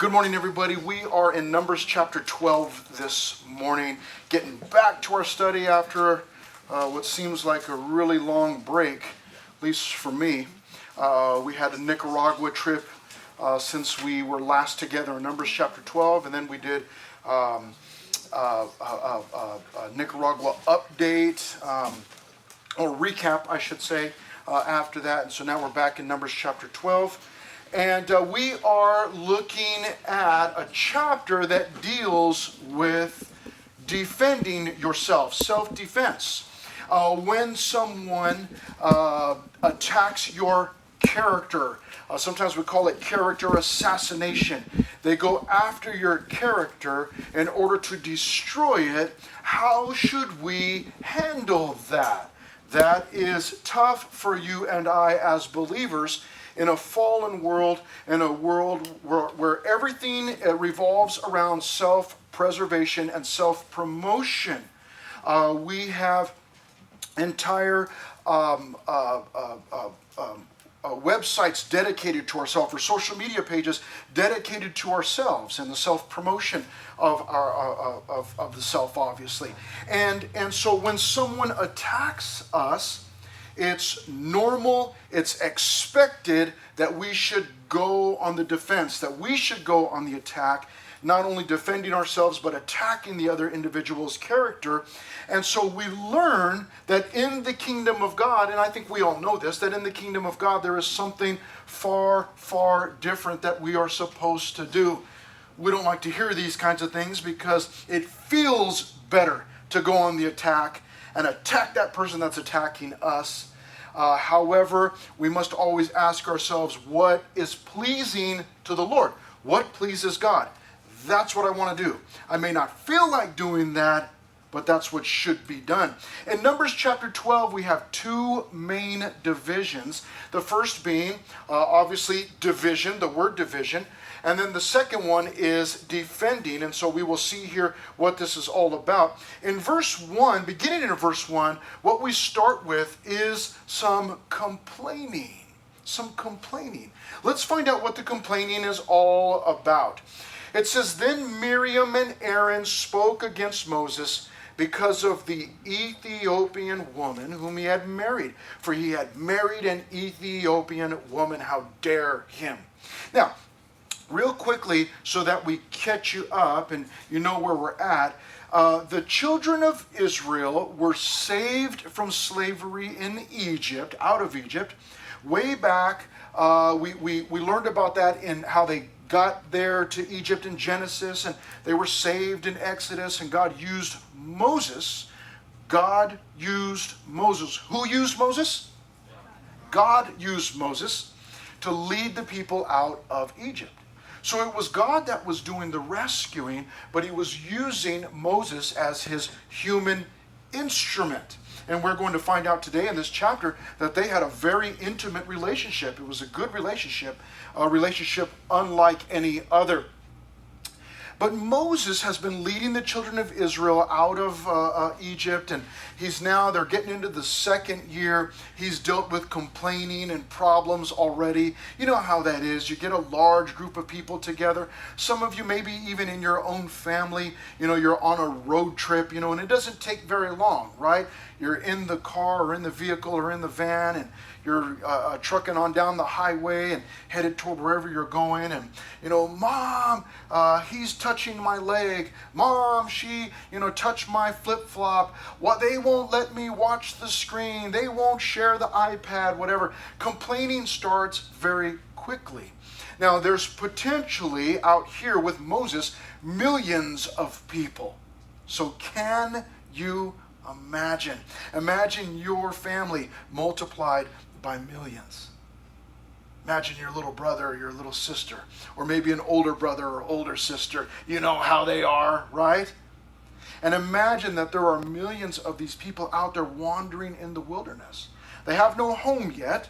Good morning, everybody. We are in Numbers chapter 12 this morning, getting back to our study after what seems like a really long break, at least for me. We had a Nicaragua trip since we were last together in Numbers chapter 12, and then we did a Nicaragua update, or recap, I should say, after that. And so now we're back in Numbers chapter 12. And we are looking at a chapter that deals with defending yourself, self-defense. When someone attacks your character, sometimes we call it character assassination. They go after your character in order to destroy it. How should we handle that? That is tough for you and I as believers in a fallen world, in a world where everything revolves around self-preservation and self-promotion. We have entire websites dedicated to ourselves, or social media pages dedicated to ourselves and the self-promotion of the self, obviously. And so when someone attacks us, it's normal, it's expected that we should go on the defense, that we should go on the attack, not only defending ourselves, but attacking the other individual's character. And so we learn that in the kingdom of God, and I think we all know this, that in the kingdom of God there is something far, far different that we are supposed to do. We don't like to hear these kinds of things because it feels better to go on the attack and attack that person that's attacking us. However, we must always ask ourselves, what is pleasing to the Lord? What pleases God? That's what I want to do. I may not feel like doing that, but that's what should be done. In Numbers chapter 12, we have two main divisions. The first being, obviously, division, the word division. And then the second one is defending. And so we will see here what this is all about. In verse 1, beginning in verse 1, what we start with is some complaining. Some complaining. Let's find out what the complaining is all about. It says, "Then Miriam and Aaron spoke against Moses because of the Ethiopian woman whom he had married. For he had married an Ethiopian woman. How dare him?" Now, real quickly, so that we catch you up and you know where we're at, the children of Israel were saved from slavery in Egypt, out of Egypt. Way back, we learned about that in how they got there to Egypt in Genesis, and they were saved in Exodus, and God used Moses. God used Moses. Who used Moses? God used Moses to lead the people out of Egypt. So it was God that was doing the rescuing, but he was using Moses as his human instrument. And we're going to find out today in this chapter that they had a very intimate relationship. It was a good relationship, a relationship unlike any other. But Moses has been leading the children of Israel out of Egypt, and they're getting into the second year. He's dealt with complaining and problems already. You know how that is. You get a large group of people together. Some of you, maybe even in your own family, you're on a road trip, and it doesn't take very long, right? You're in the car or in the vehicle or in the van, and you're trucking on down the highway and headed toward wherever you're going, and Mom, he's touching my leg. Mom, she touched my flip-flop. They won't let me watch the screen. They won't share the iPad, whatever. Complaining starts very quickly. Now, there's potentially out here with Moses millions of people. So can you imagine? Imagine your family multiplied by millions. Imagine your little brother or your little sister, or maybe an older brother or older sister. You know how they are, right? And imagine that there are millions of these people out there wandering in the wilderness. They have no home yet.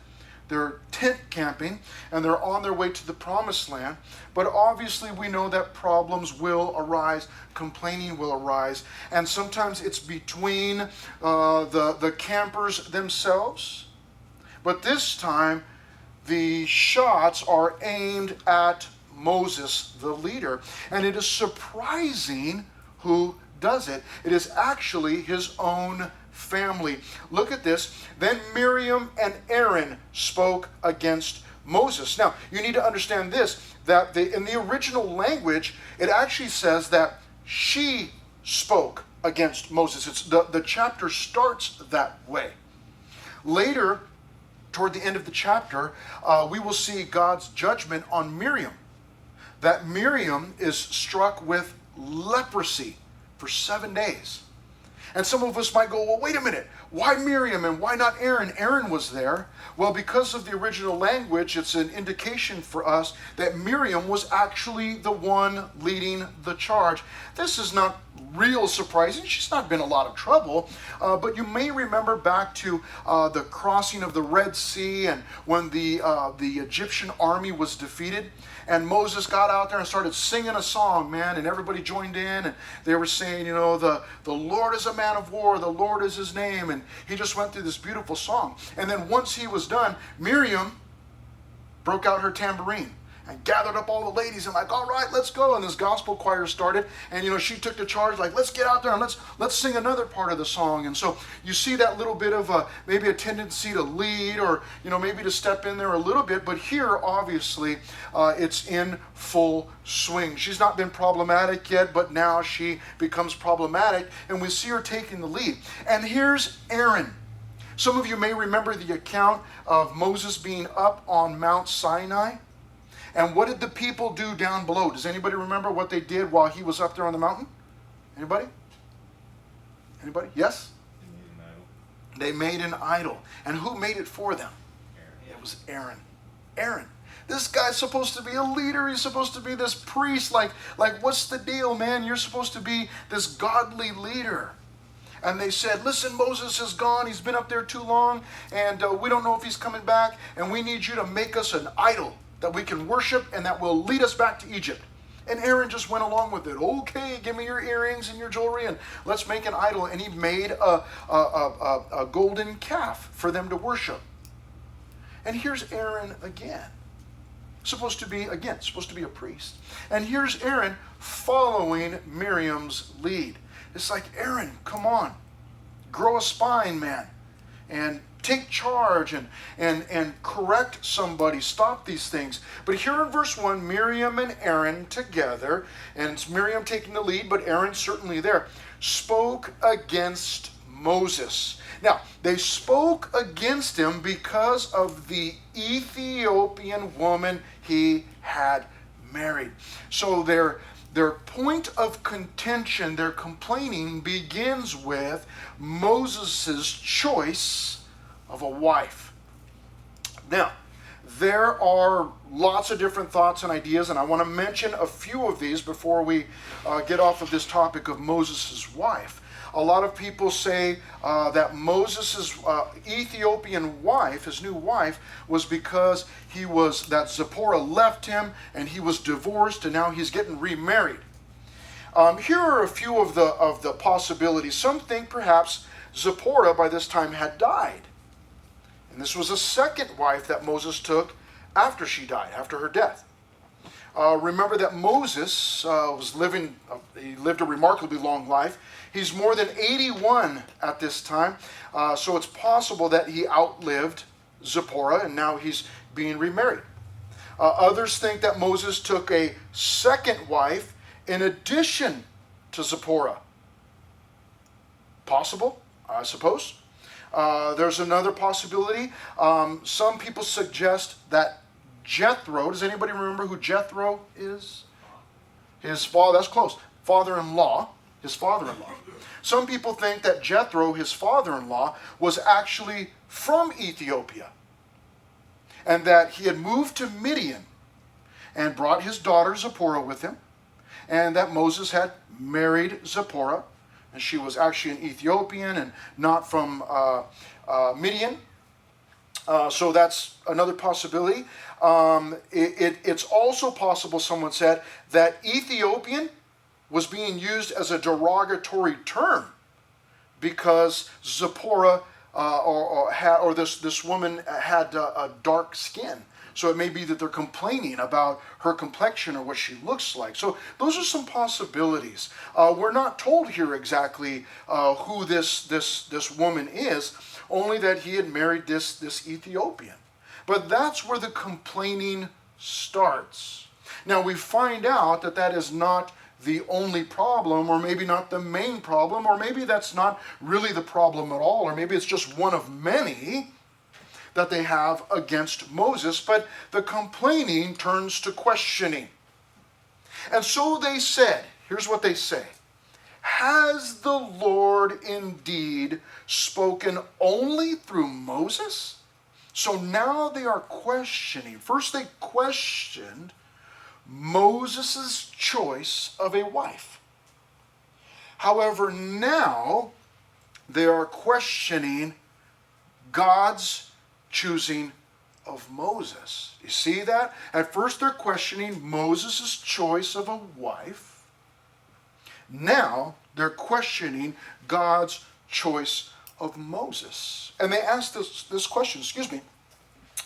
They're tent camping, and they're on their way to the promised land. But obviously we know that problems will arise, complaining will arise, and sometimes it's between the campers themselves. But this time, the shots are aimed at Moses the leader. And it is surprising who does it. It is actually his own family. Look at this. Then Miriam and Aaron spoke against Moses. Now, you need to understand this, that in the original language, it actually says that she spoke against Moses. The chapter starts that way. Later, toward the end of the chapter, we will see God's judgment on Miriam. That Miriam is struck with leprosy for 7 days. And some of us might go, well, wait a minute. Why Miriam and why not Aaron? Aaron was there. Well, because of the original language, it's an indication for us that Miriam was actually the one leading the charge. This is not real surprising. She's not been in a lot of trouble. But you may remember back to the crossing of the Red Sea and when the Egyptian army was defeated. And Moses got out there and started singing a song, man, and everybody joined in, and they were saying, you know, the Lord is a man of war, the Lord is his name, and he just went through this beautiful song. And then once he was done, Miriam broke out her tambourine and gathered up all the ladies and like, all right, let's go. And this gospel choir started, and you know, she took the charge, like, let's get out there and let's sing another part of the song. And so you see that little bit of maybe a tendency to lead, or you know, maybe to step in there a little bit. But here, obviously, it's in full swing. She's not been problematic yet, but now she becomes problematic, and we see her taking the lead. And here's Aaron. Some of you may remember the account of Moses being up on Mount Sinai. And what did the people do down below? Does anybody remember what they did while he was up there on the mountain? Anybody? Anybody? Yes? They made an idol. And who made it for them? It was Aaron. Aaron. This guy's supposed to be a leader. He's supposed to be this priest. Like what's the deal, man? You're supposed to be this godly leader. And they said, listen, Moses is gone. He's been up there too long. And we don't know if he's coming back. And we need you to make us an idol that we can worship and that will lead us back to Egypt. And Aaron just went along with it. Okay, give me your earrings and your jewelry and let's make an idol. And he made a golden calf for them to worship. And here's Aaron again. Supposed to be a priest. And here's Aaron following Miriam's lead. It's like, Aaron, come on. Grow a spine, man. And take charge and correct somebody. Stop these things. But here in verse 1, Miriam and Aaron together, and it's Miriam taking the lead, but Aaron certainly there, spoke against Moses. Now, they spoke against him because of the Ethiopian woman he had married. So their point of contention, their complaining, begins with Moses' choice of a wife. Now, there are lots of different thoughts and ideas, and I want to mention a few of these before we get off of this topic of Moses' wife. A lot of people say that Moses' Ethiopian wife, his new wife, was because that Zipporah left him and he was divorced and now he's getting remarried. Here are a few of the possibilities. Some think perhaps Zipporah by this time had died. And this was a second wife that Moses took after she died, after her death. Remember that Moses he lived a remarkably long life. He's more than 81 at this time. So it's possible that he outlived Zipporah and now he's being remarried. Others think that Moses took a second wife in addition to Zipporah. Possible, I suppose. There's another possibility. Some people suggest that Jethro, does anybody remember who Jethro is? His father, that's close. Father-in-law, his father-in-law. Some people think that Jethro, his father-in-law, was actually from Ethiopia. And that he had moved to Midian and brought his daughter Zipporah with him. And that Moses had married Zipporah. And she was actually an Ethiopian and not from Midian. So that's another possibility. It's also possible, someone said, that Ethiopian was being used as a derogatory term because Zipporah or this woman had a dark skin. So it may be that they're complaining about her complexion or what she looks like. So those are some possibilities. We're not told here exactly who this woman is, only that he had married this Ethiopian. But that's where the complaining starts. Now we find out that that is not the only problem, or maybe not the main problem, or maybe that's not really the problem at all, or maybe it's just one of many that they have against Moses. But the complaining turns to questioning. And so they said, here's what they say: has the Lord indeed spoken only through Moses? So now they are questioning. First they questioned Moses' choice of a wife. However, now they are questioning God's choosing of Moses. You see that? At first they're questioning Moses' choice of a wife. Now they're questioning God's choice of Moses. And they ask this question,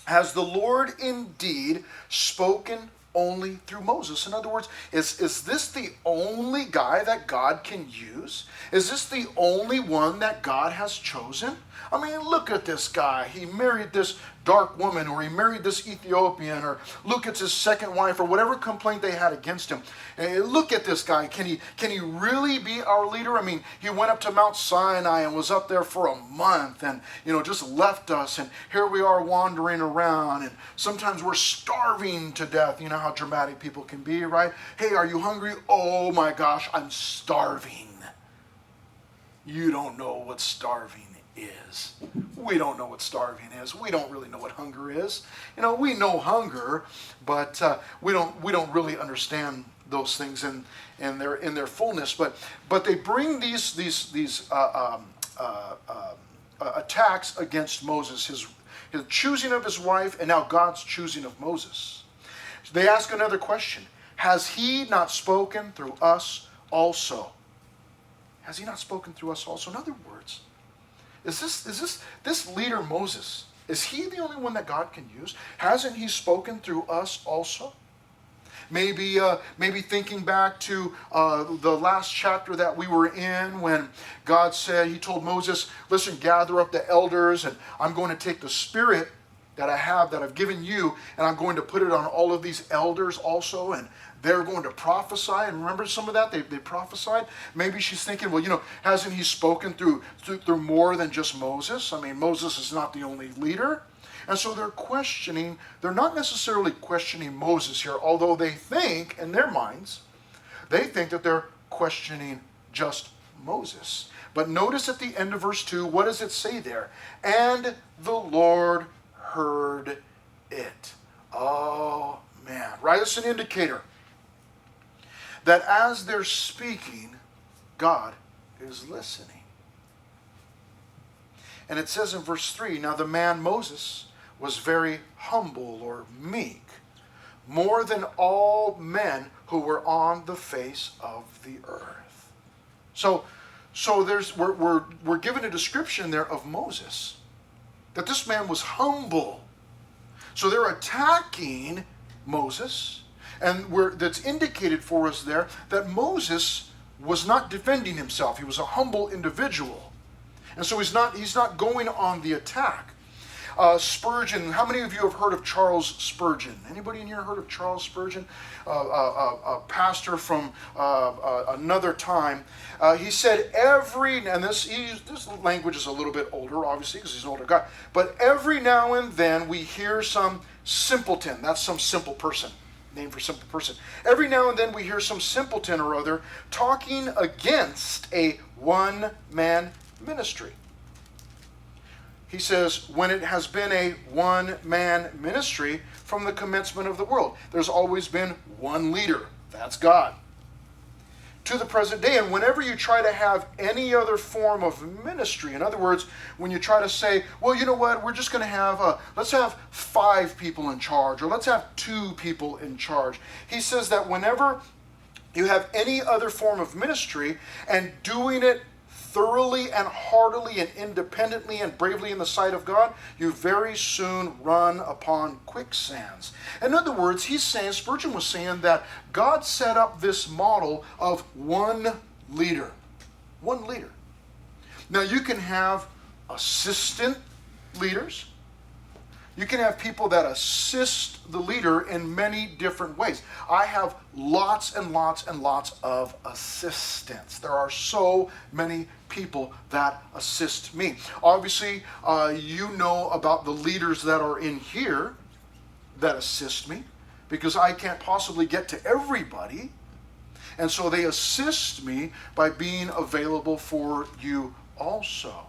has the Lord indeed spoken only through Moses? In other words, is this the only guy that God can use? Is this the only one that God has chosen? I mean, look at this guy. He married this dark woman, or he married this Ethiopian, or look, it's his second wife, or whatever complaint they had against him. And look at this guy. Can he really be our leader? I mean, he went up to Mount Sinai and was up there for a month and, just left us. And here we are wandering around, and sometimes we're starving to death. You know how dramatic people can be, right? Hey, are you hungry? Oh my gosh, I'm starving. You don't know what starving is. We don't know what starving is. We don't really know what hunger is. We know hunger, but we don't really understand those things in their fullness. But they bring these attacks against Moses, his choosing of his wife, and now God's choosing of Moses. They ask another question: has he not spoken through us also? Has he not spoken through us also? In other words, is this leader Moses, is he the only one that God can use? Hasn't he spoken through us also? Maybe thinking back to the last chapter that we were in, when God said, he told Moses, listen, gather up the elders, and I'm going to take the spirit that I've given you, and I'm going to put it on all of these elders also, and they're going to prophesy. And remember some of that? They prophesied. Maybe she's thinking, well, hasn't he spoken through more than just Moses? I mean, Moses is not the only leader. And so they're questioning. They're not necessarily questioning Moses here, although they think, in their minds, they think that they're questioning just Moses. But notice at the end of verse 2, what does it say there? And the Lord heard it. Oh, man. Right? It's an indicator that as they're speaking, God is listening. And it says in verse 3, now the man Moses was very humble, or meek, more than all men who were on the face of the earth. So we're given a description there of Moses, that this man was humble. So they're attacking Moses, and that's indicated for us there that Moses was not defending himself. He was a humble individual. And so he's not going on the attack. Spurgeon, how many of you have heard of Charles Spurgeon? Anybody in here heard of Charles Spurgeon? A pastor from another time. He said and this language is a little bit older, obviously, because he's an older guy, but every now and then we hear some simpleton, that's some simple person, name for simple person. Every now and then we hear some simpleton or other talking against a one-man ministry. He says, when it has been a one-man ministry from the commencement of the world, there's always been one leader, that's God, to the present day. And whenever you try to have any other form of ministry, in other words, when you try to say, well, you know what, we're just going to have, let's have 5 people in charge, or let's have 2 people in charge. He says that whenever you have any other form of ministry and doing it thoroughly and heartily and independently and bravely in the sight of God, you very soon run upon quicksands. In other words, Spurgeon was saying that God set up this model of one leader. One leader. Now you can have assistant leaders. You can have people that assist the leader in many different ways. I have lots and lots and lots of assistants. There are so many people that assist me. Obviously, you know about the leaders that are in here that assist me, because I can't possibly get to everybody. And so they assist me by being available for you also.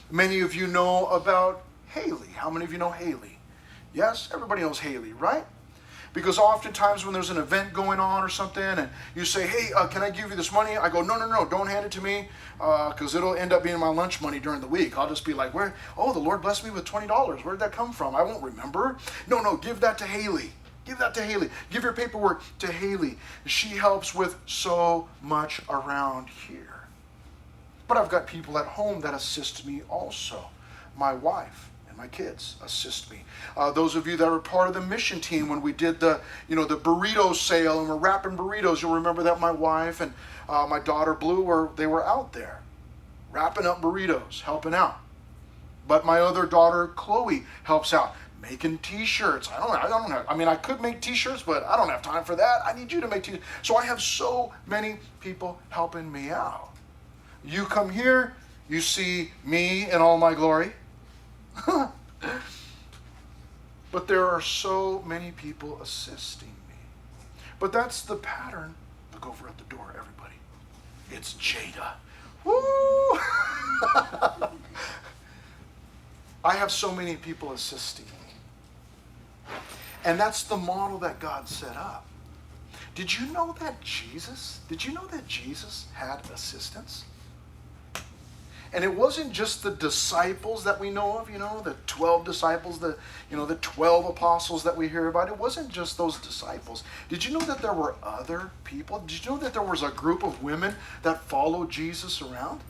Many of you know about Haley. How many of you know Haley? Yes, everybody knows Haley, right? Because oftentimes when there's an event going on or something and you say, hey, can I give you this money? I go, no, don't hand it to me, because it'll end up being my lunch money during the week. I'll just be like, where? Oh, the Lord blessed me with $20. Where did that come from? I won't remember. No, give that to Haley. Give that to Haley. Give your paperwork to Haley. She helps with so much around here. But I've got people at home that assist me also. My wife and my kids assist me. Those of you that were part of the mission team when we did the burrito sale and we're wrapping burritos, you'll remember that my wife and my daughter Blue were out there wrapping up burritos, helping out. But my other daughter Chloe helps out making t-shirts. I could make t-shirts, but I don't have time for that. I need you to make t-shirts. So I have so many people helping me out. You come here, you see me in all my glory. But there are so many people assisting me. But that's the pattern. Look over at the door, everybody. It's Jada. Woo! I have so many people assisting me. And that's the model that God set up. Did you know that Jesus had assistants? And it wasn't just the disciples that we know of, the 12 disciples, the 12 apostles that we hear about. It wasn't just those disciples. Did you know that there were other people? Did you know that there was a group of women that followed Jesus around?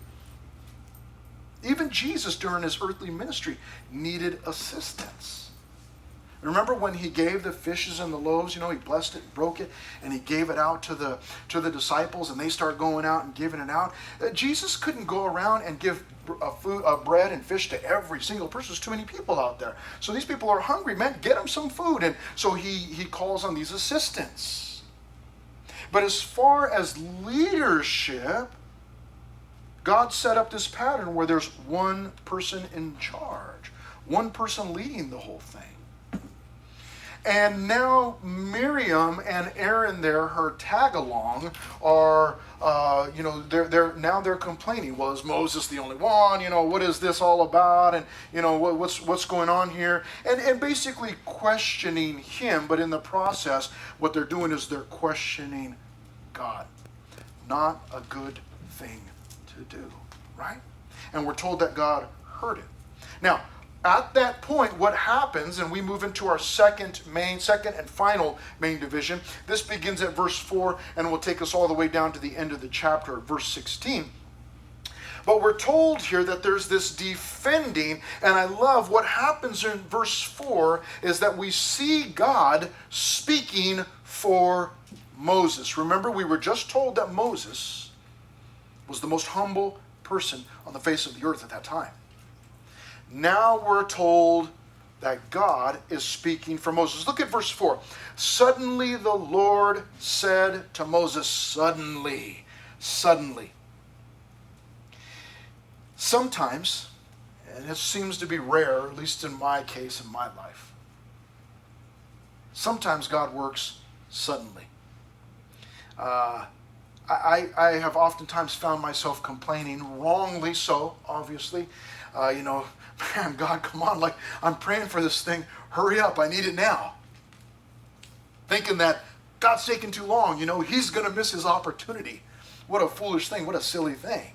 Even Jesus, during his earthly ministry, needed assistance. Remember when he gave the fishes and the loaves, he blessed it, broke it, and he gave it out to the disciples, and they started going out and giving it out. Jesus couldn't go around and give bread and fish to every single person. There's too many people out there. So these people are hungry, man, get them some food. And so he calls on these assistants. But as far as leadership, God set up this pattern where there's one person in charge, one person leading the whole thing. And now Miriam and Aaron there, her tag-along, are, they're complaining. Well, is Moses the only one? What is this all about? And, what's going on here? And basically questioning him, but in the process, what they're doing is they're questioning God. Not a good thing to do, right? And we're told that God heard it. Now, at that point, what happens, and we move into our second and final main division. This begins at verse 4 and will take us all the way down to the end of the chapter, verse 16. But we're told here that there's this defending, and I love what happens in verse 4 is that we see God speaking for Moses. Remember, we were just told that Moses was the most humble person on the face of the earth at that time. Now we're told that God is speaking for Moses. Look at verse 4. Suddenly the Lord said to Moses, suddenly. Sometimes, and it seems to be rare, at least in my case, in my life, sometimes God works suddenly. I have oftentimes found myself complaining, wrongly so, obviously. Man, God, come on, like I'm praying for this thing. Hurry up, I need it now. Thinking that God's taking too long, he's going to miss his opportunity. What a foolish thing, what a silly thing.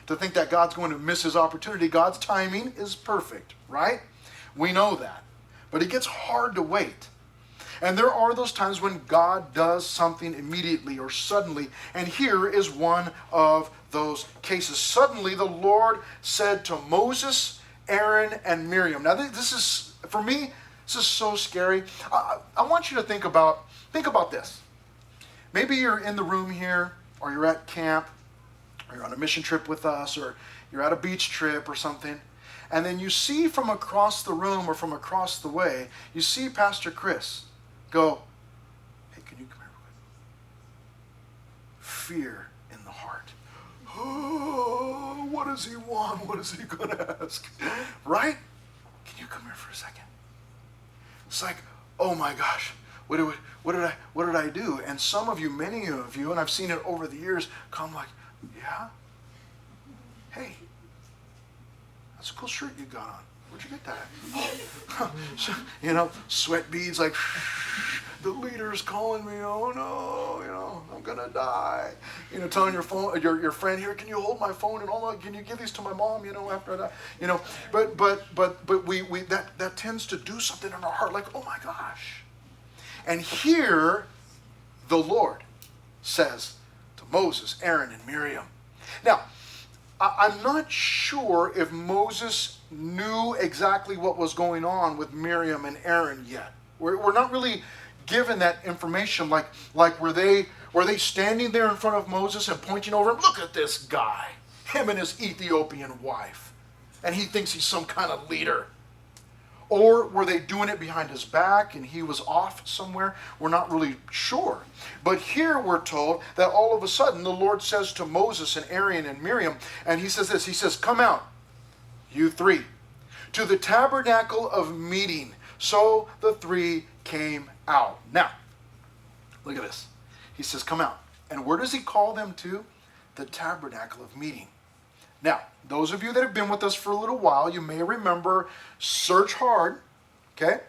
To think that God's going to miss his opportunity. God's timing is perfect, right? We know that. But it gets hard to wait. And there are those times when God does something immediately or suddenly. And here is one of those cases. Suddenly the Lord said to Moses, Aaron, and Miriam. Now this is, for me, this is so scary. I want you to think about this. Maybe you're in the room here, or you're at camp, or you're on a mission trip with us, or you're at a beach trip or something. And then you see from across the room or from across the way, you see Pastor Chris go, hey, can you come here real quick? Fear in the heart. Oh, what does he want? What is he going to ask? Right? Can you come here for a second? It's like, oh my gosh, what did I do? And some of you, many of you, and I've seen it over the years, come like, yeah? Hey, that's a cool shirt you got on. Where'd you get that? So, sweat beads like, the leader's calling me. Oh no, I'm gonna die. Telling your friend here, can you hold my phone and all that? Can you give these to my mom? After that, But we that tends to do something in our heart, like, oh my gosh. And here, the Lord says to Moses, Aaron, and Miriam. Now, I'm not sure if Moses knew exactly what was going on with Miriam and Aaron yet. We're not really given that information. Like were they standing there in front of Moses and pointing over him? Look at this guy, him and his Ethiopian wife, and he thinks he's some kind of leader. Or were they doing it behind his back and he was off somewhere? We're not really sure. But here we're told that all of a sudden the Lord says to Moses and Aaron and Miriam, and he says this, he says, come out, you three, to the tabernacle of meeting. So the three came out. Now, look at this. He says, come out. And where does he call them to? The tabernacle of meeting. Now, those of you that have been with us for a little while, you may remember, search hard, okay?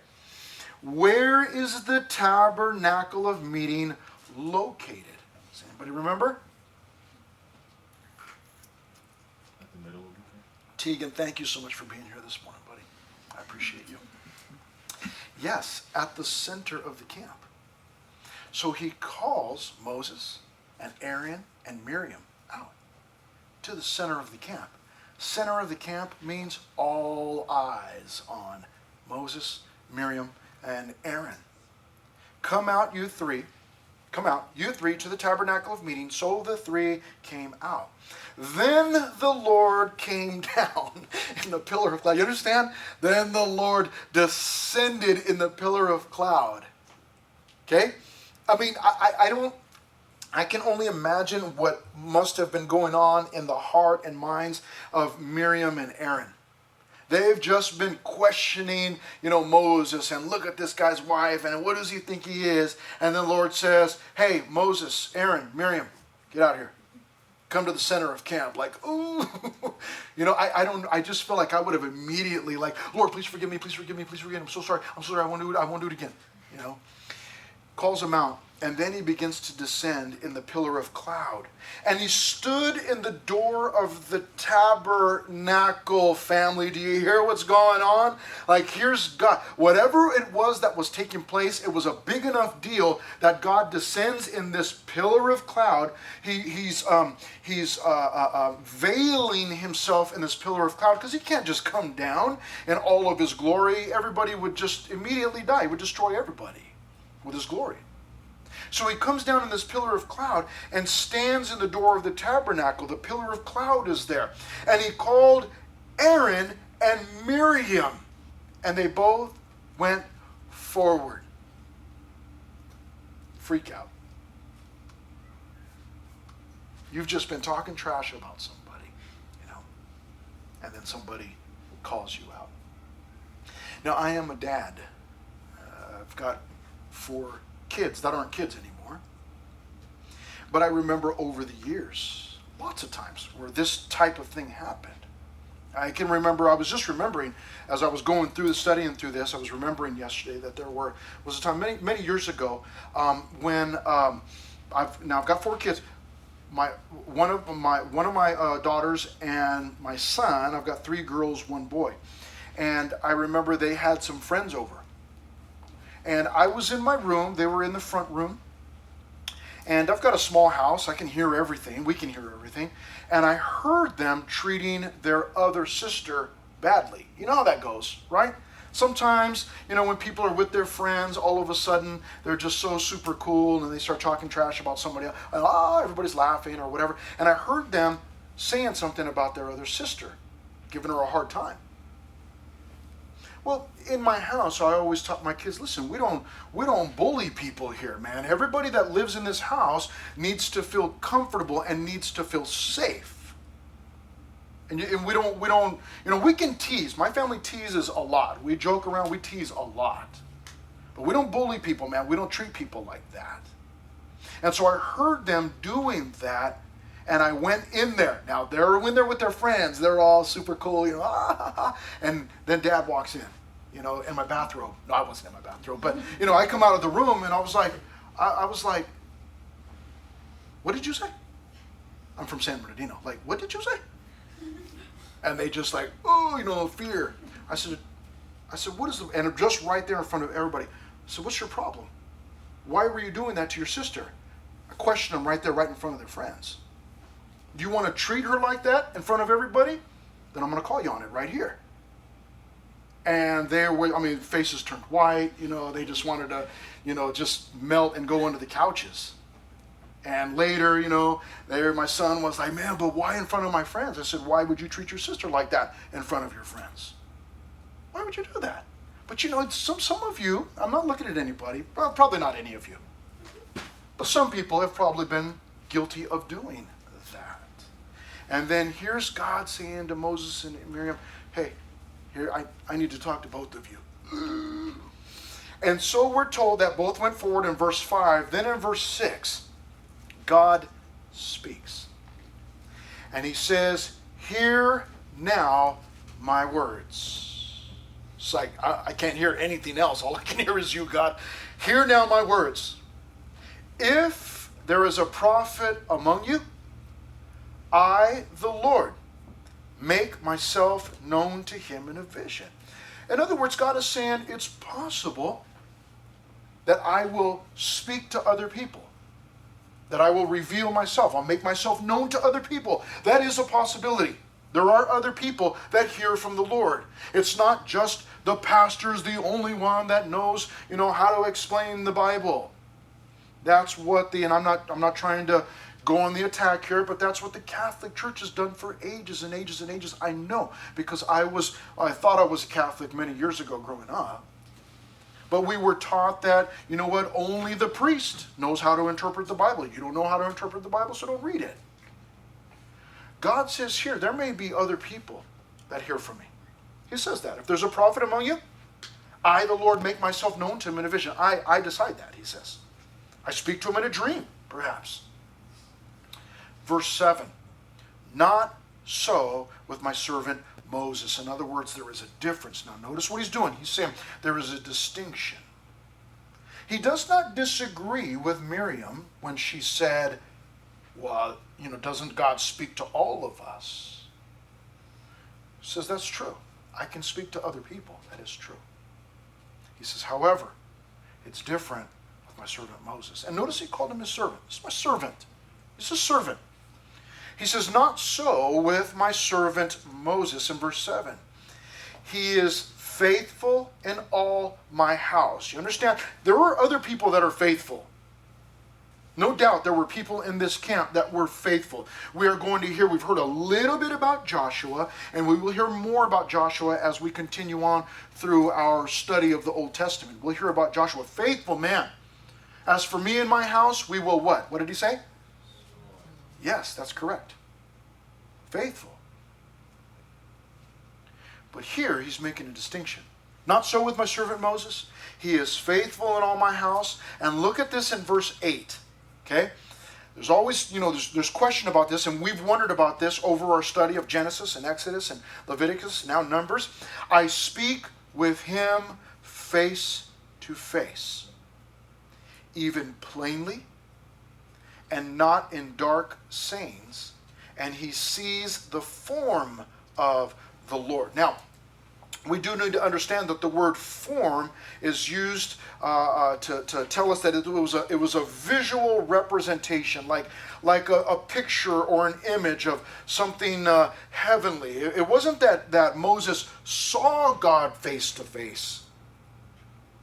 Where is the tabernacle of meeting located? Does anybody remember? At the middle of the camp. Tegan, thank you so much for being here this morning, buddy. I appreciate you. Yes, at the center of the camp. So he calls Moses and Aaron and Miriam out to the center of the camp. Center of the camp means all eyes on Moses, Miriam, and Aaron. Come out, you three. Come out, you three, to the tabernacle of meeting. So the three came out. Then the Lord came down in the pillar of cloud. You understand? Then the Lord descended in the pillar of cloud. Okay? I mean, I can only imagine what must have been going on in the heart and minds of Miriam and Aaron. They've just been questioning, Moses, and look at this guy's wife, and what does he think he is? And the Lord says, hey, Moses, Aaron, Miriam, get out here. Come to the center of camp. Like, ooh. I just feel like I would have immediately, like, Lord, please forgive me, please forgive me, please forgive me. I'm so sorry, I won't do it again. Calls him out. And then he begins to descend in the pillar of cloud. And he stood in the door of the tabernacle, family. Do you hear what's going on? Like, here's God. Whatever it was that was taking place, it was a big enough deal that God descends in this pillar of cloud. He's veiling himself in this pillar of cloud because he can't just come down in all of his glory. Everybody would just immediately die. He would destroy everybody with his glory. So he comes down in this pillar of cloud and stands in the door of the tabernacle. The pillar of cloud is there. And he called Aaron and Miriam. And they both went forward. Freak out. You've just been talking trash about somebody, and then somebody calls you out. Now, I am a dad. I've got 4 kids that aren't kids anymore. But I remember over the years, lots of times where this type of thing happened. I can remember, I was just remembering as I was going through the studying through this, I was remembering yesterday that there was a time many years ago when I've got 4 kids. One of my daughters and my son, I've got 3 girls, 1 boy. And I remember they had some friends over. And I was in my room. They were in the front room. And I've got a small house. I can hear everything. We can hear everything. And I heard them treating their other sister badly. You know how that goes, right? Sometimes, when people are with their friends, all of a sudden they're just so super cool and they start talking trash about somebody else. And, everybody's laughing or whatever. And I heard them saying something about their other sister, giving her a hard time. Well, in my house, I always taught my kids, listen, we don't bully people here, man. Everybody that lives in this house needs to feel comfortable and needs to feel safe. And we don't, we can tease. My family teases a lot. We joke around, we tease a lot. But we don't bully people, man. We don't treat people like that. And so I heard them doing that, and I went in there. Now, they're in there with their friends. They're all super cool, and then Dad walks in, in my bathrobe. No, I wasn't in my bathrobe, but, I come out of the room, and I was like, what did you say? I'm from San Bernardino. Like, what did you say? And they just like, fear. I said, what is the, and just right there in front of everybody. I said, what's your problem? Why were you doing that to your sister? I questioned them right there, right in front of their friends. Do you want to treat her like that in front of everybody? Then I'm going to call you on it right here. And they were, faces turned white, they just wanted to, just melt and go under the couches. And later, my son was like, man, but why in front of my friends? I said, why would you treat your sister like that in front of your friends? Why would you do that? But some of you, I'm not looking at anybody, well, probably not any of you, but some people have probably been guilty of doing that. And then here's God saying to Moses and Miriam, hey, here, I need to talk to both of you. And so we're told that both went forward in verse 5. Then in verse 6, God speaks. And he says, hear now my words. It's like, I can't hear anything else. All I can hear is you, God. Hear now my words. If there is a prophet among you, I, the Lord, make myself known to him in a vision. In other words, God is saying it's possible that I will speak to other people, that I will reveal myself. I'll make myself known to other people. That is a possibility. There are other people that hear from the Lord. It's not just the pastor's the only one that knows, how to explain the Bible. That's what and I'm not trying to go on the attack here, but that's what the Catholic Church has done for ages and ages and ages. I know, because I thought I was a Catholic many years ago growing up. But we were taught that, only the priest knows how to interpret the Bible. You don't know how to interpret the Bible, so don't read it. God says here, there may be other people that hear from me. He says that. If there's a prophet among you, I, the Lord, make myself known to him in a vision. I decide that, he says. I speak to him in a dream, perhaps. Verse 7, not so with my servant Moses. In other words, there is a difference. Now notice what he's doing. He's saying there is a distinction. He does not disagree with Miriam when she said, well, doesn't God speak to all of us? He says, that's true. I can speak to other people. That is true. He says, however, it's different with my servant Moses. And notice he called him his servant. This is my servant. He's a servant. He says, not so with my servant Moses in verse 7. He is faithful in all my house. You understand? There are other people that are faithful. No doubt there were people in this camp that were faithful. We are going to hear, we've heard a little bit about Joshua, and we will hear more about Joshua as we continue on through our study of the Old Testament. We'll hear about Joshua, faithful man. As for me and my house, we will what? What did he say? Yes, that's correct. Faithful. But here he's making a distinction. Not so with my servant Moses. He is faithful in all my house. And look at this in verse 8. Okay? There's always, there's question about this, and we've wondered about this over our study of Genesis and Exodus and Leviticus, now Numbers. I speak with him face to face, even plainly, and not in dark sayings, and he sees the form of the Lord. Now, we do need to understand that the word form is used to tell us that it was a visual representation, like a picture or an image of something heavenly. It wasn't that Moses saw God face to face.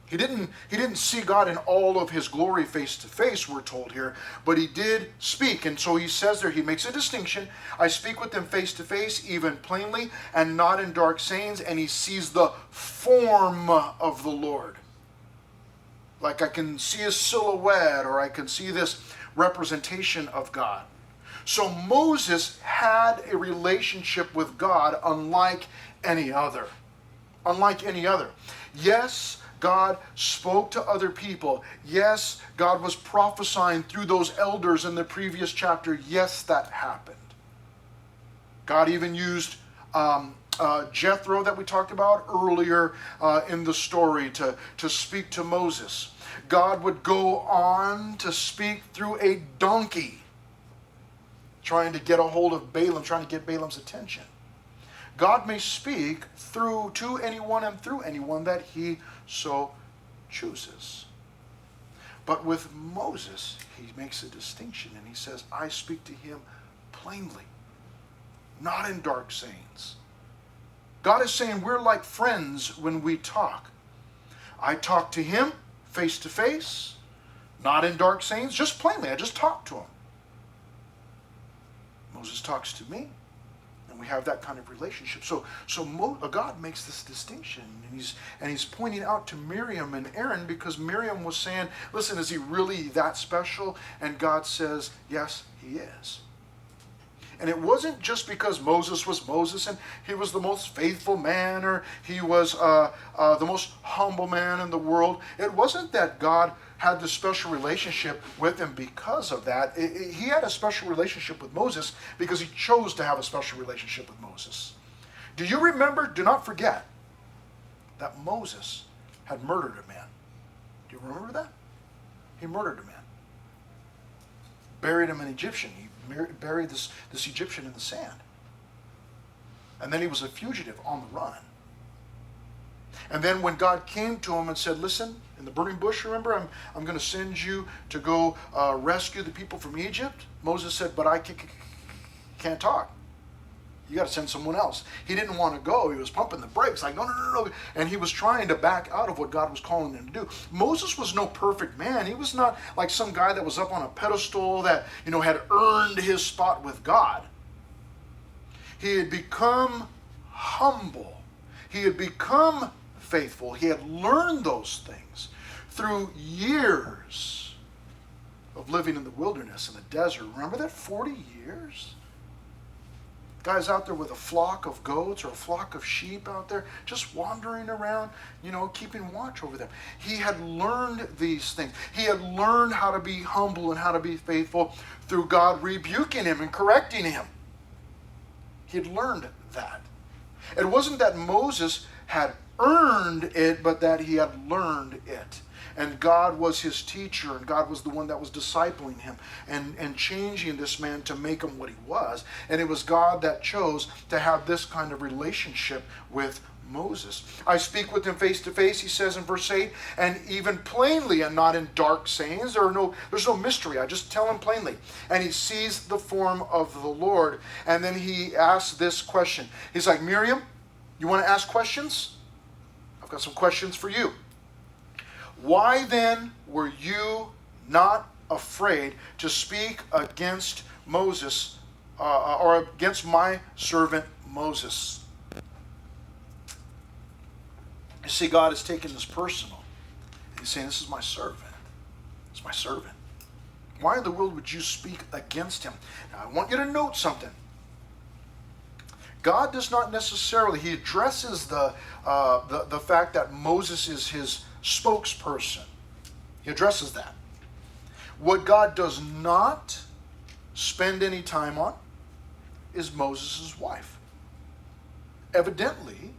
He didn't see God in all of his glory face to face, we're told here, but he did speak. And so he says there, he makes a distinction. I speak with them face to face, even plainly, and not in dark sayings. And he sees the form of the Lord. Like I can see a silhouette, or I can see this representation of God. So Moses had a relationship with God unlike any other. Unlike any other. Yes, God spoke to other people. Yes, God was prophesying through those elders in the previous chapter. Yes, that happened. God even used Jethro that we talked about earlier in the story to speak to Moses. God would go on to speak through a donkey, trying to get a hold of Balaam, trying to get Balaam's attention. God may speak to anyone and through anyone that he so chooses. But with Moses, he makes a distinction and he says, I speak to him plainly, not in dark sayings. God is saying we're like friends when we talk. I talk to him face to face, not in dark sayings, just plainly. I just talk to him. Moses talks to me. We have that kind of relationship. So God makes this distinction, and he's pointing out to Miriam and Aaron, because Miriam was saying, listen, is he really that special? And God says, yes, he is. And it wasn't just because Moses was Moses and he was the most faithful man, or he was the most humble man in the world. It wasn't that God had this special relationship with him because of that. He had a special relationship with Moses because he chose to have a special relationship with Moses. Do you remember, do not forget, that Moses had murdered a man. Do you remember that? He murdered a man. Buried him in Egyptian. He buried this Egyptian in the sand. And then he was a fugitive on the run. And then when God came to him and said, listen, in the burning bush, remember, I'm going to send you to go rescue the people from Egypt. Moses said, but I can't talk. You got to send someone else. He didn't want to go. He was pumping the brakes like, no. And he was trying to back out of what God was calling him to do. Moses was no perfect man. He was not like some guy that was up on a pedestal that, had earned his spot with God. He had become humble. He had become faithful. He had learned those things through years of living in the wilderness, in the desert. Remember that? 40 years? Guy's out there with a flock of goats or a flock of sheep out there, just wandering around, keeping watch over them. He had learned these things. He had learned how to be humble and how to be faithful through God rebuking him and correcting him. He had learned that. It wasn't that Moses had earned it, but that he had learned it. And God was his teacher, and God was the one that was discipling him and changing this man to make him what he was. And it was God that chose to have this kind of relationship with Moses. I speak with him face to face, he says in verse 8, and even plainly, and not in dark sayings. There's no mystery. I just tell him plainly. And he sees the form of the Lord. And then he asks this question. He's like, Miriam, you want to ask questions? I've got some questions for you. Why then were you not afraid to speak against Moses or against my servant Moses? You see, God has taken this personal. He's saying, this is my servant. It's my servant. Why in the world would you speak against him? Now, I want you to note something. God does not necessarily, he addresses the fact that Moses is his spokesperson. He addresses that. What God does not spend any time on is Moses' wife. Evidently,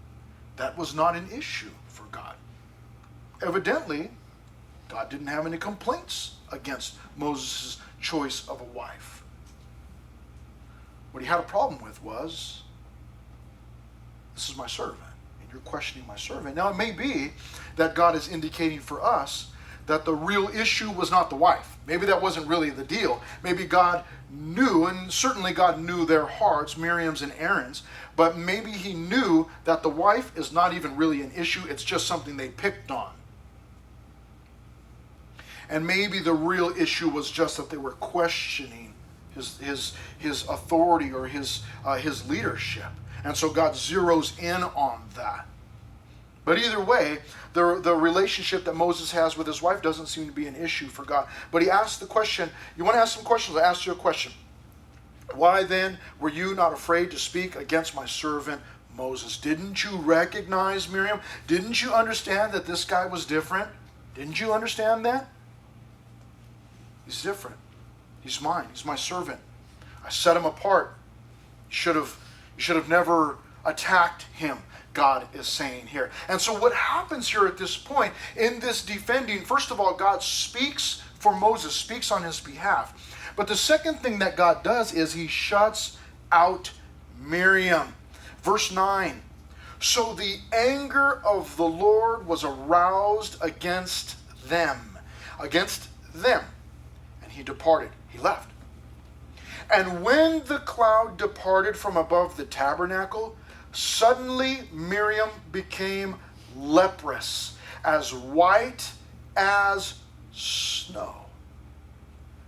that was not an issue for God. Evidently, God didn't have any complaints against Moses' choice of a wife. What he had a problem with was, this is my servant, and You're questioning my servant. Now, it may be that God is indicating for us that the real issue was not the wife. Maybe that wasn't really the deal. Maybe God knew, and certainly God knew their hearts, Miriam's and Aaron's, but maybe he knew that the wife is not even really an issue. It's just something they picked on. And maybe the real issue was just that they were questioning his authority or his leadership. And so God zeroes in on that. But either way, the relationship that Moses has with his wife doesn't seem to be an issue for God. But he asks the question, you want to ask some questions? I asked you a question. Why then were you not afraid to speak against my servant Moses? Didn't you recognize Miriam? Didn't you understand that this guy was different? Didn't you understand that? He's different. He's mine. He's my servant. I set him apart. You should have never attacked him, God is saying here. And so what happens here at this point in this defending, first of all, God speaks for Moses, speaks on his behalf. But the second thing that God does is he shuts out Miriam. Verse 9. So the anger of the Lord was aroused against them. Against them. And he departed. He left. And when the cloud departed from above the tabernacle, suddenly Miriam became leprous, as white as snow.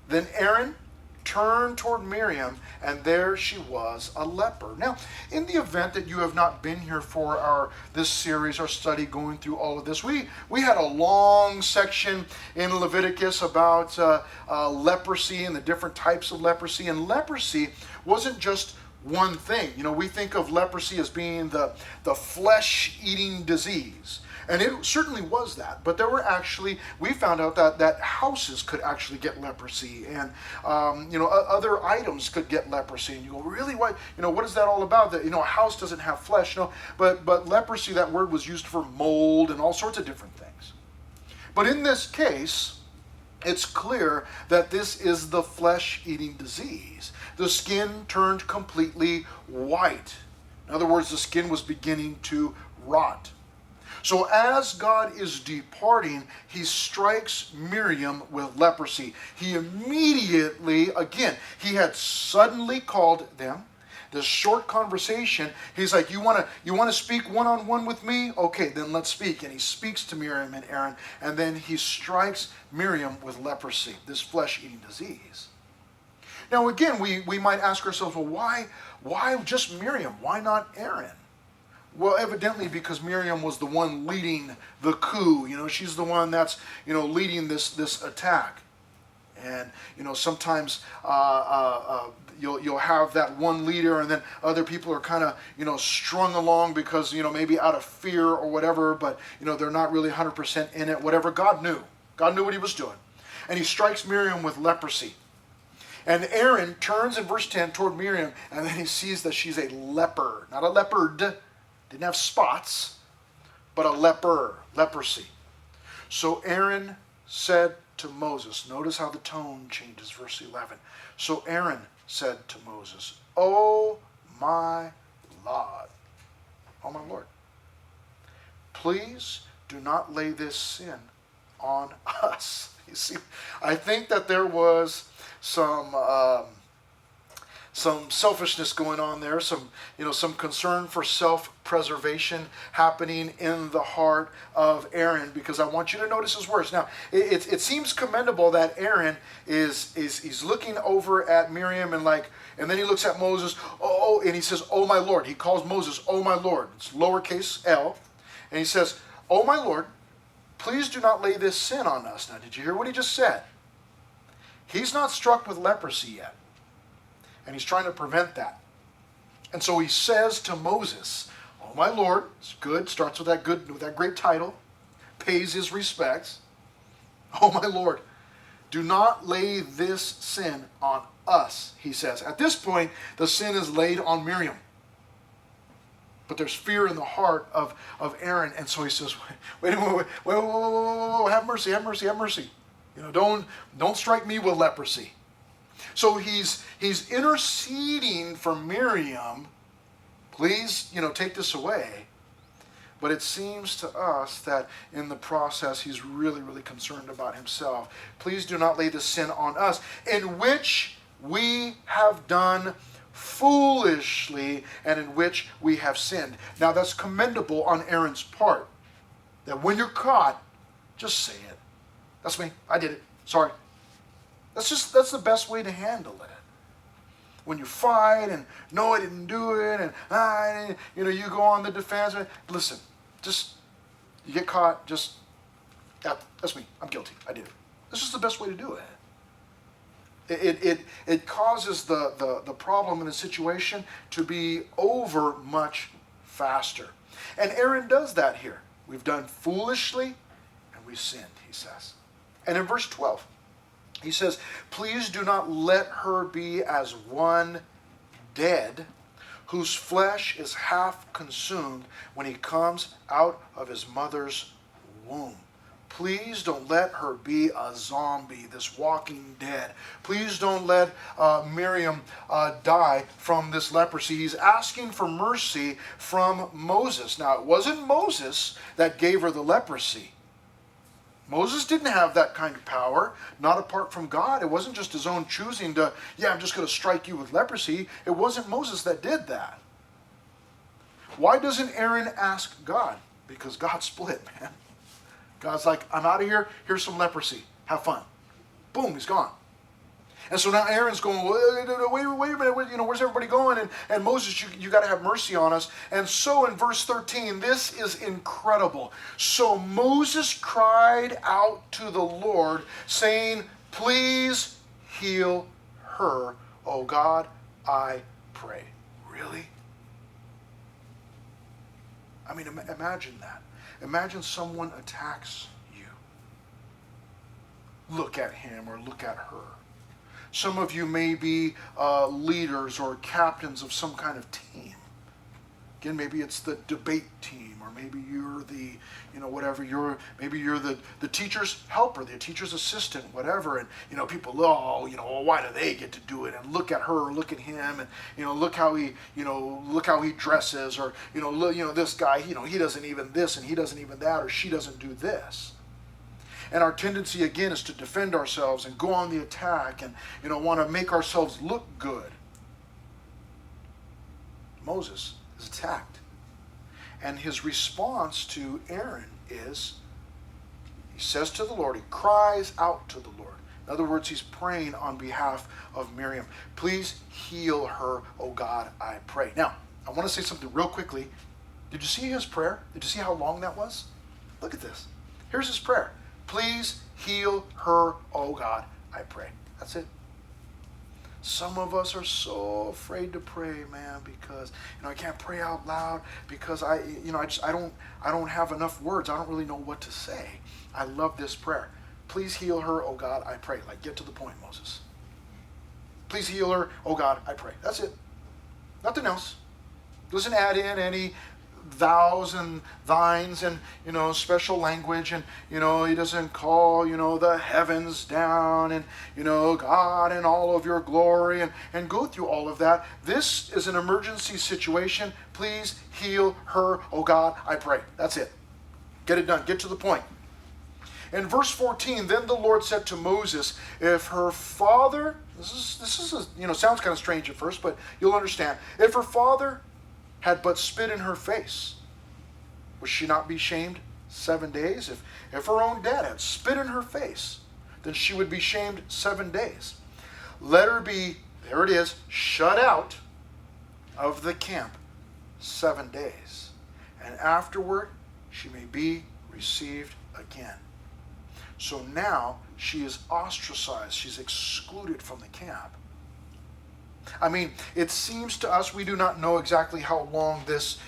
Then Aaron turned toward Miriam, and there she was, a leper. Now, in the event that you have not been here for this series, our study going through all of this, we had a long section in Leviticus about leprosy and the different types of leprosy. And leprosy wasn't just one thing. You know, we think of leprosy as being the flesh-eating disease. And it certainly was that. But there were actually, we found out that houses could actually get leprosy. And, other items could get leprosy. And you go, really? What is that all about? That, a house doesn't have flesh. No, but leprosy, that word was used for mold and all sorts of different things. But in this case, it's clear that this is the flesh-eating disease. The skin turned completely white. In other words, the skin was beginning to rot. So as God is departing, he strikes Miriam with leprosy. He immediately, again, he had suddenly called them. This short conversation, he's like, you want to speak one-on-one with me? Okay, then let's speak. And he speaks to Miriam and Aaron, and then he strikes Miriam with leprosy, this flesh-eating disease. Now again, we might ask ourselves, well, why just Miriam? Why not Aaron? Well, evidently because Miriam was the one leading the coup. She's the one that's, leading this attack. And, sometimes you'll have that one leader, and then other people are kind of, strung along because, maybe out of fear or whatever, but, they're not really 100% in it, whatever. God knew what he was doing. And he strikes Miriam with leprosy. And Aaron turns in verse 10 toward Miriam, and then he sees that she's a leper, not a leopard. Didn't have spots, but a leprosy. So Aaron said to Moses, notice how the tone changes, verse 11. So Aaron said to Moses, "Oh my Lord, oh my Lord, please do not lay this sin on us." You see, I think that there was some selfishness going on there, some concern for self-preservation happening in the heart of Aaron, because I want you to notice his words. Now, it seems commendable that Aaron he's looking over at Miriam and then he looks at Moses, and he says, "Oh my Lord." He calls Moses, "Oh my Lord." It's lowercase L. And he says, "Oh my Lord, please do not lay this sin on us." Now, did you hear what he just said? He's not struck with leprosy yet. And he's trying to prevent that. And so he says to Moses, "Oh my Lord," it's good, starts with that great title, pays his respects. "Oh my Lord, do not lay this sin on us," he says. At this point, the sin is laid on Miriam. But there's fear in the heart of Aaron. And so he says, wait, have mercy, have mercy, have mercy. Don't strike me with leprosy. So he's interceding for Miriam. Please, take this away. But it seems to us that in the process, he's really, really concerned about himself. Please do not lay this sin on us, in which we have done foolishly and in which we have sinned. Now that's commendable on Aaron's part. That when you're caught, just say it. That's me. I did it. Sorry. That's the best way to handle it. When you fight and no, I didn't do it, and you go on the defense. Listen, just you get caught. Just that's me. I'm guilty. I did it. This is the best way to do it. It causes the problem in the situation to be over much faster. And Aaron does that here. We've done foolishly and we sinned, he says. And in verse 12, he says, please do not let her be as one dead, whose flesh is half consumed when he comes out of his mother's womb. Please don't let her be a zombie, this walking dead. Please don't let Miriam die from this leprosy. He's asking for mercy from Moses. Now, it wasn't Moses that gave her the leprosy. Moses didn't have that kind of power, not apart from God. It wasn't just his own choosing to, I'm just going to strike you with leprosy. It wasn't Moses that did that. Why doesn't Aaron ask God? Because God split, man. God's like, I'm out of here. Here's some leprosy. Have fun. Boom, he's gone. And so now Aaron's going, wait a minute, where's everybody going? And Moses, you got to have mercy on us. And so in verse 13, this is incredible. So Moses cried out to the Lord, saying, please heal her, O God, I pray. Really? I mean, imagine that. Imagine someone attacks you. Look at him or look at her. Some of you may be leaders or captains of some kind of team. Again, maybe it's the debate team, or maybe you're the, whatever, maybe you're the teacher's helper, the teacher's assistant, whatever. And, people, why do they get to do it? And look at her, look at him, and, look how he dresses, or, this guy, he doesn't even this, and he doesn't even that, or she doesn't do this. And our tendency, again, is to defend ourselves and go on the attack and, want to make ourselves look good. Moses is attacked. And his response to Aaron is, he says to the Lord, he cries out to the Lord. In other words, he's praying on behalf of Miriam. Please heal her, O God, I pray. Now, I want to say something real quickly. Did you see his prayer? Did you see how long that was? Look at this. Here's his prayer. Please heal her, O God, I pray. That's it. Some of us are so afraid to pray, man, because I can't pray out loud because I don't have enough words. I don't really know what to say. I love this prayer. Please heal her, O God, I pray. Like, get to the point, Moses. Please heal her, O God, I pray. That's it. Nothing else. Doesn't add in any thous and thines and special language, and he doesn't call the heavens down and God and all of your glory and go through all of that. This is an emergency situation. Please heal her, oh God, I pray. That's it. Get it done. Get to the point. In verse 14, then the Lord said to Moses, if her father, this is sounds kind of strange at first, but you'll understand. If her father had but spit in her face, would she not be shamed 7 days? If her own dad had spit in her face, then she would be shamed 7 days. Let her be, there it is, shut out of the camp 7 days, and afterward she may be received again. So now she is ostracized. She's excluded from the camp. I mean, it seems to us, we do not know exactly how long this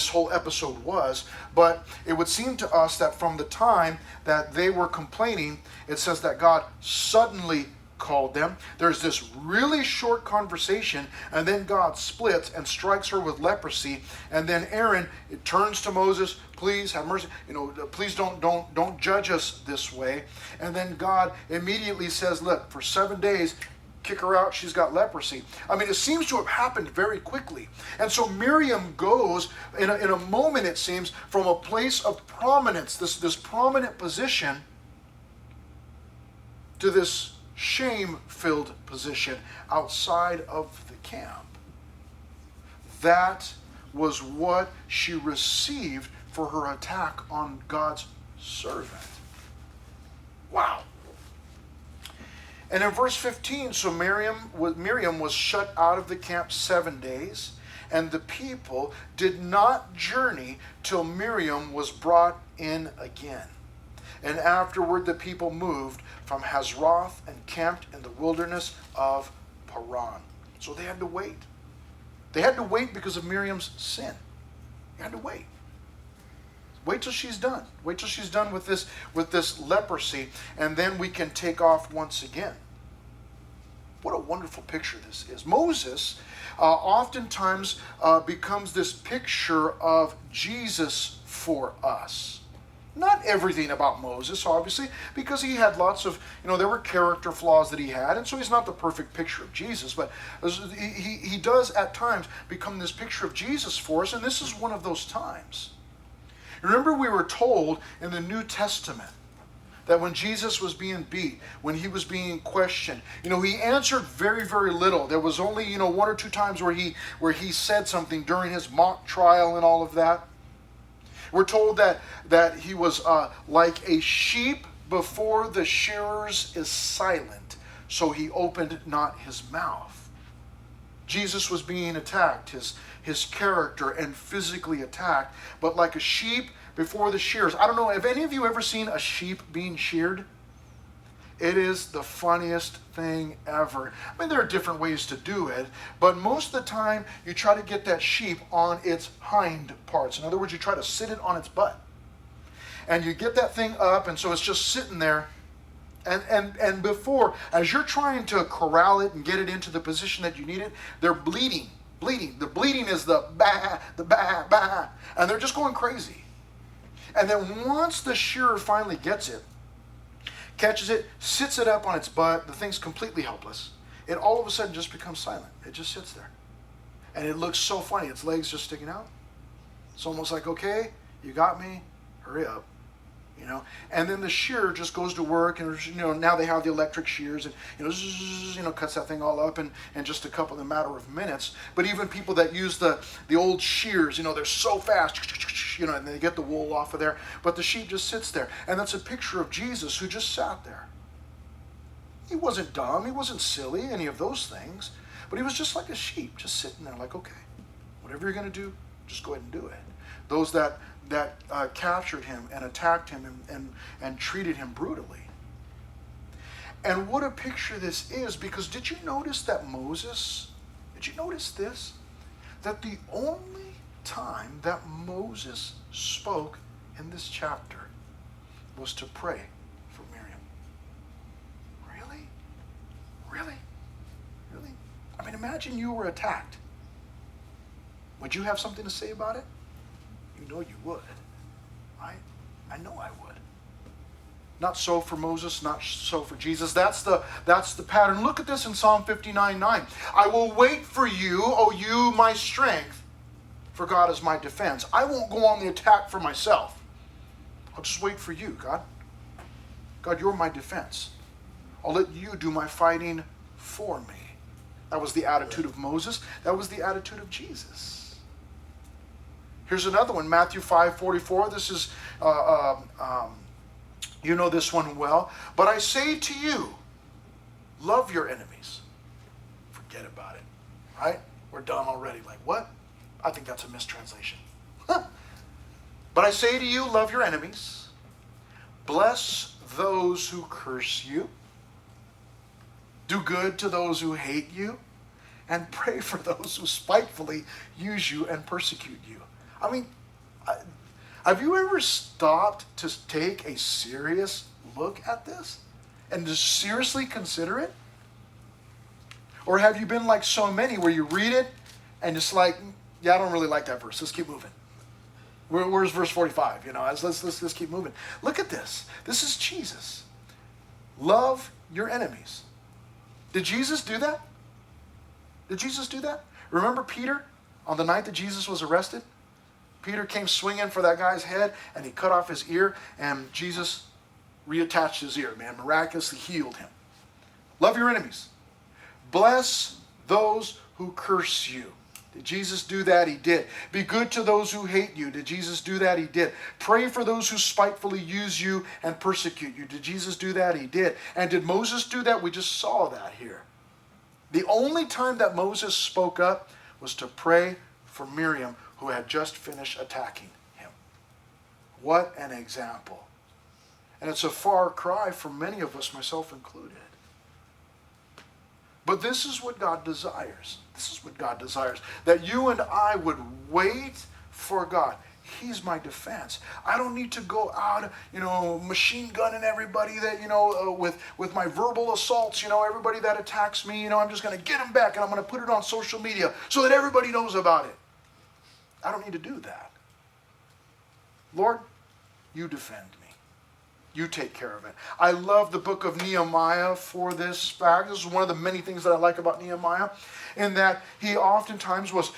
whole episode was, but it would seem to us that from the time that they were complaining, it says that God suddenly called them. There's this really short conversation, and then God splits and strikes her with leprosy, and then Aaron, it turns to Moses, please have mercy, please don't judge us this way. And then God immediately says, look, for 7 days, kick her out, she's got leprosy. I mean, it seems to have happened very quickly. And so Miriam goes, in a moment it seems, from a place of prominence, this prominent position, to this shame-filled position outside of the camp. That was what she received for her attack on God's servant. Wow. And in verse 15, so Miriam was shut out of the camp 7 days, and the people did not journey till Miriam was brought in again. And afterward the people moved from Hazeroth and camped in the wilderness of Paran. So they had to wait. They had to wait because of Miriam's sin. They had to wait. Wait till she's done. Wait till she's done with this leprosy, and then we can take off once again. What a wonderful picture this is. Moses oftentimes becomes this picture of Jesus for us. Not everything about Moses, obviously, because he had lots of, there were character flaws that he had, and so he's not the perfect picture of Jesus, but he does at times become this picture of Jesus for us, and this is one of those times. Remember, we were told in the New Testament that when Jesus was being beat, when he was being questioned, he answered very, very little. There was only, 1 or 2 times where he said something during his mock trial and all of that. We're told that he was like a sheep before the shearers is silent, so he opened not his mouth. Jesus was being attacked, his character, and physically attacked, but like a sheep before the shearers. I don't know, have any of you ever seen a sheep being sheared? It is the funniest thing ever. I mean, there are different ways to do it, but most of the time you try to get that sheep on its hind parts. In other words, you try to sit it on its butt. And you get that thing up, and so it's just sitting there. And before, as you're trying to corral it and get it into the position that you need it, they're bleeding. The bleeding is the bah, bah, and they're just going crazy. And then once the shearer finally gets it, catches it, sits it up on its butt, the thing's completely helpless. It all of a sudden just becomes silent. It just sits there. And it looks so funny. Its legs just sticking out. It's almost like, okay, you got me, hurry up. And then the shearer just goes to work, and now they have the electric shears, and cuts that thing all up in just a matter of minutes. But even people that use the old shears, they're so fast, and they get the wool off of there. But the sheep just sits there, and that's a picture of Jesus who just sat there. He wasn't dumb, he wasn't silly, any of those things, but he was just like a sheep, just sitting there, like, okay, whatever you're going to do, just go ahead and do it. Those that captured him and attacked him and treated him brutally. And what a picture this is, because did you notice that did you notice this? That the only time that Moses spoke in this chapter was to pray for Miriam. Really? Really? Really? I mean, imagine you were attacked. Would you have something to say about it? You know you would, right? I know I would. Not so for Moses, not so for Jesus. That's the pattern. Look at this in Psalm 59:9. I will wait for you, O you, my strength, for God is my defense. I won't go on the attack for myself. I'll just wait for you, God. God, you're my defense. I'll let you do my fighting for me. That was the attitude of Moses. That was the attitude of Jesus. Here's another one, Matthew 5:44. This is, you know this one well. But I say to you, love your enemies. Forget about it, right? We're done already. Like, what? I think that's a mistranslation. But I say to you, love your enemies. Bless those who curse you. Do good to those who hate you. And pray for those who spitefully use you and persecute you. I mean, have you ever stopped to take a serious look at this and to seriously consider it? Or have you been like so many where you read it and it's like, yeah, I don't really like that verse. Let's keep moving. Where's verse 45? Let's keep moving. Look at this. This is Jesus. Love your enemies. Did Jesus do that? Did Jesus do that? Remember Peter on the night that Jesus was arrested? Peter came swinging for that guy's head and he cut off his ear, and Jesus reattached his ear, man, miraculously healed him. Love your enemies. Bless those who curse you. Did Jesus do that? He did. Be good to those who hate you. Did Jesus do that? He did. Pray for those who spitefully use you and persecute you. Did Jesus do that? He did. And did Moses do that? We just saw that here. The only time that Moses spoke up was to pray for Miriam, who had just finished attacking him. What an example. And it's a far cry from many of us, myself included. But this is what God desires. This is what God desires. That you and I would wait for God. He's my defense. I don't need to go out, machine gunning everybody that, with my verbal assaults, everybody that attacks me, I'm just going to get them back and I'm going to put it on social media so that everybody knows about it. I don't need to do that. Lord, you defend me. You take care of it. I love the book of Nehemiah for this fact. This is one of the many things that I like about Nehemiah, in that he oftentimes was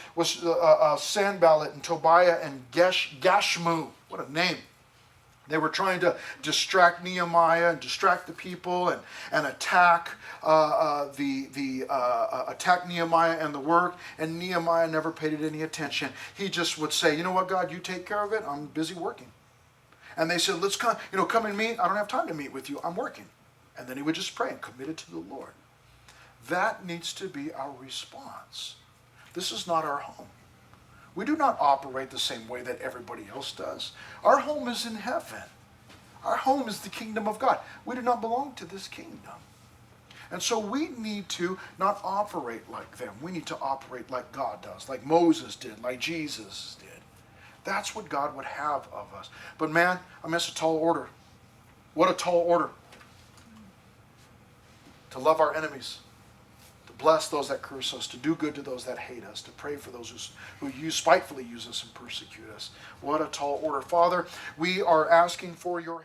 Sanballat and Tobiah and Gashmu. What a name. They were trying to distract Nehemiah and distract the people and attack attack Nehemiah and the work. And Nehemiah never paid it any attention. He just would say, you know what, God, you take care of it. I'm busy working. And they said, let's come and meet. I don't have time to meet with you. I'm working. And then he would just pray and commit it to the Lord. That needs to be our response. This is not our home. We do not operate the same way that everybody else does. Our home is in heaven. Our home is the kingdom of God. We do not belong to this kingdom. And so we need to not operate like them. We need to operate like God does, like Moses did, like Jesus did. That's what God would have of us. But man, it's a tall order. What a tall order. To love our enemies. To bless those that curse us. To do good to those that hate us. To pray for those who spitefully use us and persecute us. What a tall order. Father, we are asking for your help.